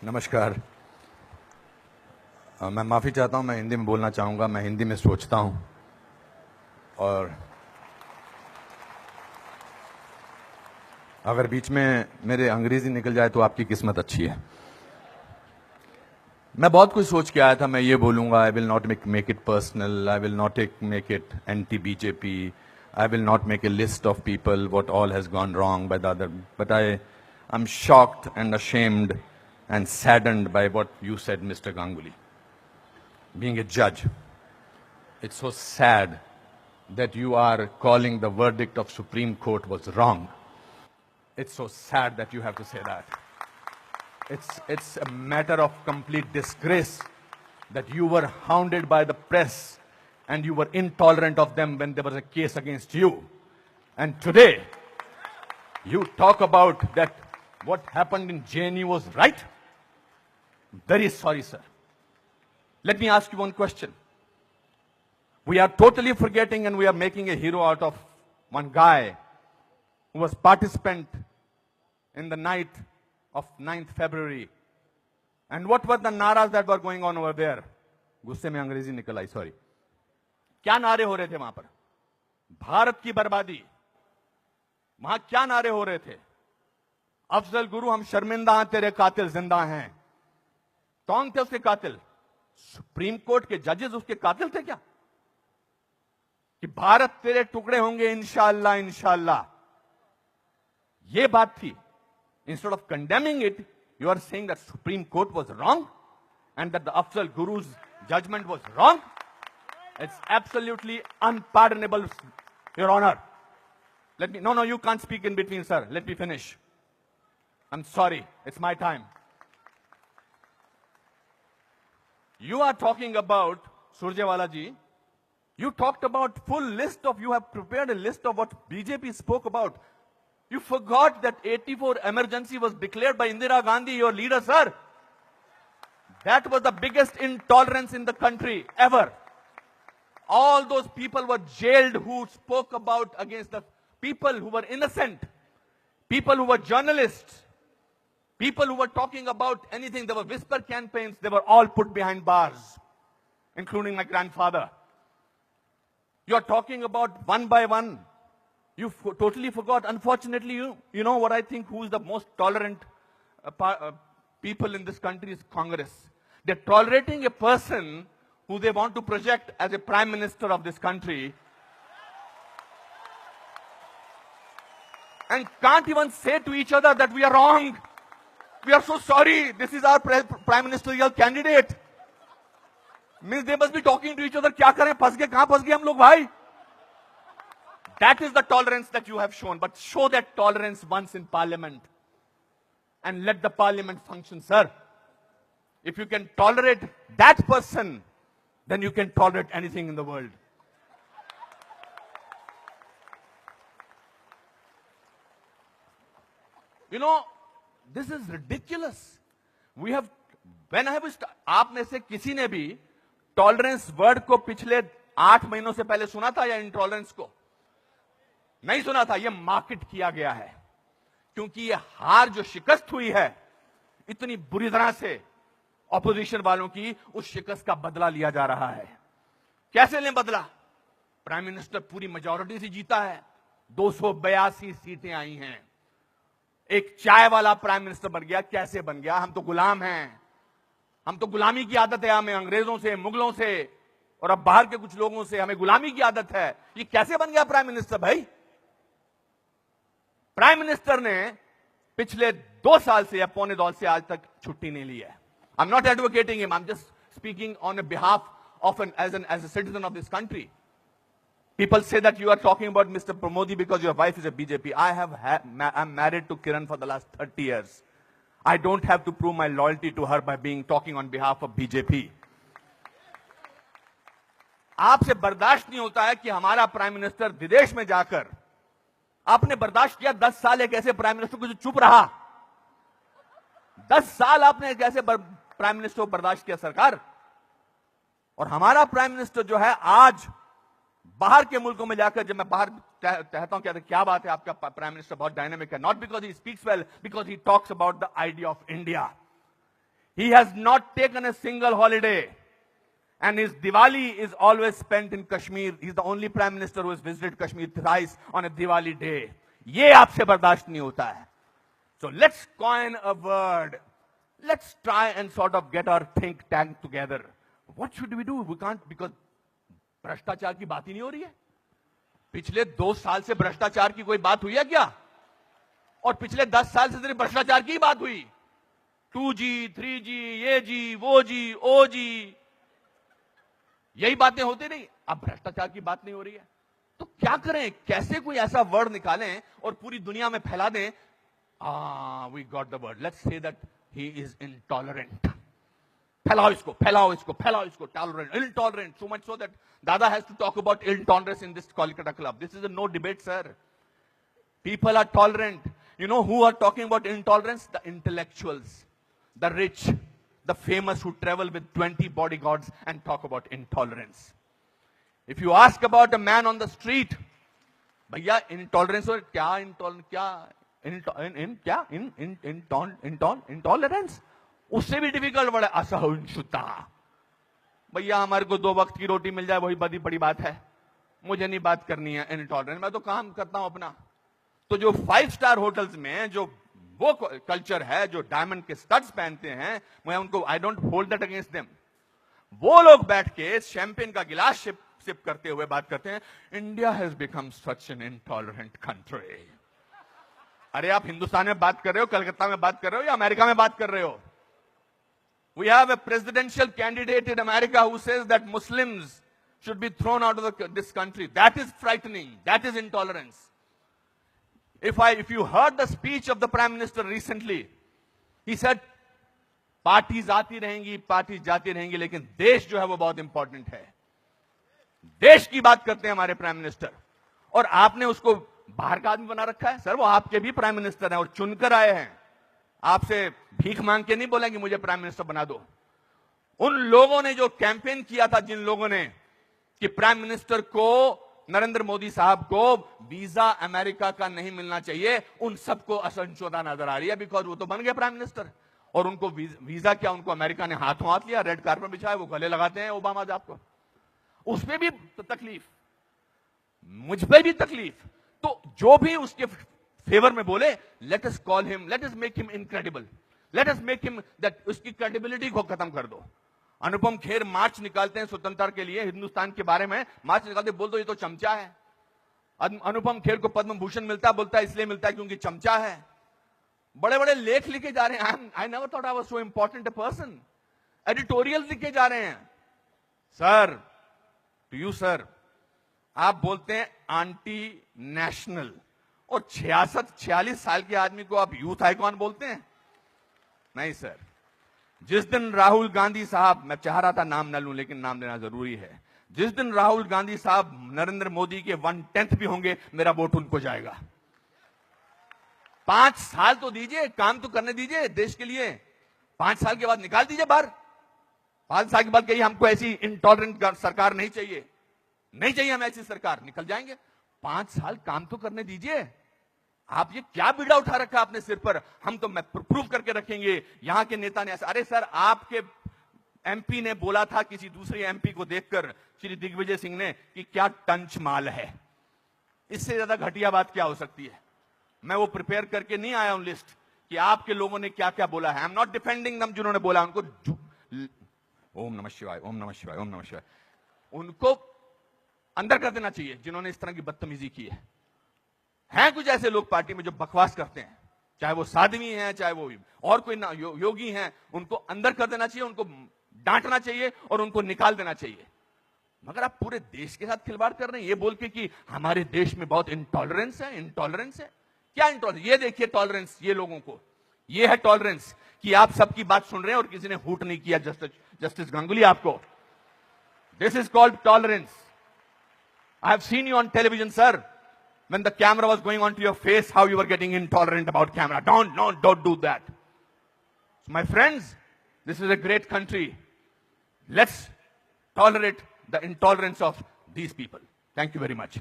नमस्कार। मैं माफ़ी चाहता हूं, मैं हिंदी में बोलना चाहूँगा। मैं हिंदी में सोचता हूं और अगर बीच में मेरे अंग्रेजी निकल जाए तो आपकी किस्मत अच्छी है। मैं बहुत कुछ सोच के आया था। मैं ये बोलूँगा, I will not make it personal, I will not make it anti BJP, I will not make a list of people what all has gone wrong by the other, but I am shocked and ashamed and saddened by what you said, Mr. Ganguly. Being a judge, it's so sad that you are calling the verdict of Supreme Court was wrong. It's so sad that you have to say that. It's a matter of complete disgrace that you were hounded by the press and you were intolerant of them when there was a case against you. And today, you talk about that what happened in JNU was right. Very sorry, sir. Let me ask you one question. We are totally forgetting and we are making a hero out of one guy who was participant in the night of 9th February. And what were the naras that were going on over there? गुस्से में अंग्रेजी निकल आई, sorry. क्या नारे हो रहे थे वहां पर? भारत की बर्बादी। वहां क्या नारे हो रहे थे? अफजल गुरु, हम शर्मिंदा हैं, तेरे कातिल जिंदा हैं। कौन थे उसके कातिल? सुप्रीम कोर्ट के जजेस उसके कातिल थे क्या? कि भारत तेरे टुकड़े होंगे इंशाअल्लाह इंशाअल्लाह, ये बात थी। Instead of condemning it, you are saying that supreme court was wrong and that the Afzal Guru's judgment was wrong. It's absolutely unpardonable, your honour. Let me, no, you can't speak in between, sir. Let me finish. I'm sorry, it's my time. You are talking about, Surjewala ji, you talked about full list of, you have prepared a list of what BJP spoke about. You forgot that 84 emergency was declared by Indira Gandhi, your leader, sir. That was the biggest intolerance in the country ever. All those people were jailed who spoke about against the people who were innocent, people who were journalists, people who were talking about anything. There were whisper campaigns. They were all put behind bars, including my grandfather. You are talking about one by one. You totally forgot. Unfortunately, you know what I think, who is the most tolerant people in this country is Congress. They're tolerating a person who they want to project as a prime minister of this country and can't even say to each other that we are wrong. We are so sorry. This is our prime ministerial candidate. Means they must be talking to each other. क्या करें? फंस गए, कहां फंस गए हम लोग भाई? That is the tolerance that you have shown. But show that tolerance once in parliament and let the parliament function, sir. If you can tolerate that person, then you can tolerate anything in the world. You know, this is ridiculous. We have, when I was, आप में से किसी ने भी tolerance word को पिछले 8 महीनों से पहले सुना था या इंटॉलरेंस को? नहीं सुना था। ये मार्केट किया गया है क्योंकि ये हार जो शिकस्त हुई है इतनी बुरी तरह से ऑपोजिशन वालों की, उस शिकस्त का बदला लिया जा रहा है। कैसे लें बदला? प्राइम मिनिस्टर पूरी मेजॉरिटी से जीता है, 282 सीटें आई हैं। एक चाय वाला प्राइम मिनिस्टर बन गया। कैसे बन गया? हम तो गुलाम हैं, हम तो गुलामी की आदत है, हमें अंग्रेजों से, मुगलों से और अब बाहर के कुछ लोगों से हमें गुलामी की आदत है। ये कैसे बन गया प्राइम मिनिस्टर भाई? प्राइम मिनिस्टर ने पिछले 2 साल से या पौने 2 से आज तक छुट्टी नहीं ली है। I am not advocating him, I am just speaking on behalf of as a citizen of this country. People say that you are talking about Mr. Pramodi because your wife is a BJP. I'm married to Kiran for the last 30 years. I don't have to prove my loyalty to her by talking on behalf of BJP. आपसे बर्दाश्त नहीं होता है कि हमारा prime minister विदेश में जाकर, आपने बर्दाश्त किया 10 साल एक ऐसे प्राइम मिनिस्टर को जो चुप रहा। 10 साल आपने एक ऐसे प्राइम मिनिस्टर को बर्दाश्त किया सरकार। और हमारा प्राइम मिनिस्टर जो है आज बाहर के मुल्कों में जाकर, जब मैं बाहर कहता हूं क्या बात है आपका प्राइम मिनिस्टर बहुत डायनामिक है, not because he speaks well, because he talks about the idea of India. He has not taken a single holiday. And his Diwali is always spent in Kashmir. He's the only prime minister who has visited Kashmir thrice on a Diwali day. ये आपसे बर्दाश्त नहीं होता है. So let's coin a word. Let's try and sort of get our think tank together. What should we do? We can't, because भ्रष्टाचार की बात ही नहीं हो रही है. पिछले 2 साल से भ्रष्टाचार की कोई बात हुई है क्या? और पिछले 10 साल से सिर्फ भ्रष्टाचार की बात हुई. 2G, 3G, ये जी, वो जी, ओ जी, यही बातें होती नहीं. अब भ्रष्टाचार की बात नहीं हो रही है. तो क्या करें? कैसे कोई ऐसा वर्ड निकालें और पूरी दुनिया में फैला दें? We got the word. Let's say that he is intolerant. फैलाओ इसको, फैलाओ इसको, फैलाओ इसको. Tolerant, intolerant. So much so that Dada has to talk about intolerance in this Kolkata club. This is a no debate, sir. People are tolerant. You know who are talking about intolerance? The intellectuals, the rich, the famous who travel with 20 bodyguards and talk about intolerance. If you ask about a man on the street, भैया intolerance और क्या intolerance उससे भी difficult word है असहिष्णुता. भैया हमारे को 2 वक्त की रोटी मिल जाए वही बड़ी बात है. मुझे नहीं बात करनी है intolerance. मैं तो काम करता हूं अपना. तो जो 5 स्टार होटल्स में जो वो कल्चर है, जो डायमंड के स्टड्स पहनते हैं, मैं उनको I don't hold that against them. वो लोग बैठ के शैंपेन का गिलास सिप करते हुए बात करते हैं, India has become such an intolerant country. अरे आप हिंदुस्तान में बात कर रहे हो, कलकत्ता में बात कर रहे हो या अमेरिका में बात कर रहे हो? We have a presidential candidate in America who says that Muslims should be thrown out of this country. That is frightening. That is intolerance. If you heard the speech of the Prime Minister recently, he said, parties आती रहेंगी, parties जाती रहेंगी, लेकिन देश जो है वो बहुत इंपॉर्टेंट है. देश की बात करते हैं हमारे प्राइम मिनिस्टर. और आपने उसको बाहर का आदमी बना रखा है. सर वो आपके भी प्राइम मिनिस्टर हैं और चुनकर आए हैं. आपसे भीख मांग के नहीं बोलेंगे मुझे प्राइम मिनिस्टर बना दो. उन लोगों ने जो कैंपेन किया था, जिन लोगों ने कि प्राइम मिनिस्टर को, नरेंद्र मोदी साहब को वीजा अमेरिका का नहीं मिलना चाहिए, उन सबको असहिष्णुता नजर आ रही है. बिकॉज वो तो बन गए प्राइम मिनिस्टर और उनको वीजा क्या, उनको अमेरिका ने हाथों हाथ लिया, रेड कार्पेट बिछाया, वो गले लगाते हैं ओबामा साहब को. उसमें भी तो तकलीफ, मुझ पे भी तकलीफ. तो जो भी उसके फेवर में बोले, let us call him, let us make him incredible, let us make him that, उसकी क्रेडिबिलिटी को खत्म कर दो. अनुपम खेर मार्च निकालते हैं स्वतंत्रता के लिए, हिंदुस्तान के बारे में मार्च निकालते, बोल दो ये तो चमचा है. अनुपम खेर को पद्म भूषण मिलता है, बोलता है इसलिए मिलता है क्योंकि चमचा है. बड़े बड़े लेख लिखे जा रहे हैं. I never thought I was so important a person. Editorial लिखे जा रहे हैं. सर, टू यू सर, आप बोलते हैं आंटी नेशनल, और 46 साल के आदमी को आप यूथ आइकॉन बोलते हैं? नहीं सर. जिस दिन राहुल गांधी साहब, मैं चाह रहा था नाम न लूं लेकिन नाम लेना जरूरी है, जिस दिन राहुल गांधी साहब नरेंद्र मोदी के 1/10 भी होंगे, मेरा वोट उनको जाएगा. 5 साल तो दीजिए, काम तो करने दीजिए देश के लिए. 5 साल के बाद निकाल दीजिए बाहर. 5 साल के बाद कहिए हमको ऐसी इंटॉलरेंट सरकार नहीं चाहिए, नहीं चाहिए हमें ऐसी सरकार, निकल जाएंगे. 5 साल काम तो करने दीजिए. आप ये क्या बीड़ा उठा रखा है अपने सिर पर? हम तो मैं प्रूव करके रखेंगे, यहां के नेता ने ऐसा. अरे सर, आपके एमपी ने बोला था किसी दूसरे एमपी को देखकर, श्री दिग्विजय सिंह ने, कि क्या टंच माल है. इससे ज्यादा घटिया बात क्या हो सकती है? मैं वो प्रिपेयर करके नहीं आया हूं लिस्ट कि आपके लोगों ने क्या क्या बोला है. आई एम नॉट डिफेंडिंग दम. जिन्होंने बोला उनको ओम नमः शिवाय, ओम नमः शिवाय, ओम नमः शिवाय, उनको अंदर कर देना चाहिए जिन्होंने इस तरह की बदतमीजी की है. हैं कुछ ऐसे लोग पार्टी में जो बकवास करते हैं, चाहे वो साध्वी हैं, चाहे वो और कोई योगी हैं, उनको अंदर कर देना चाहिए, उनको डांटना चाहिए और उनको निकाल देना चाहिए. मगर आप पूरे देश के साथ खिलवाड़ कर रहे हैं ये बोल के कि हमारे देश में बहुत इंटॉलरेंस है. इंटॉलरेंस है क्या? इंटॉलरेंस ये देखिए, टॉलरेंस ये लोगों को, ये है टॉलरेंस कि आप सबकी बात सुन रहे हैं और किसी ने हूट नहीं किया. जस्टिस गांगुली आपको, this is called tolerance. I have seen you on television, sir, when the camera was going on to your face, how you were getting intolerant about camera. Don't do that. So my friends, this is a great country. Let's tolerate the intolerance of these people. Thank you very much.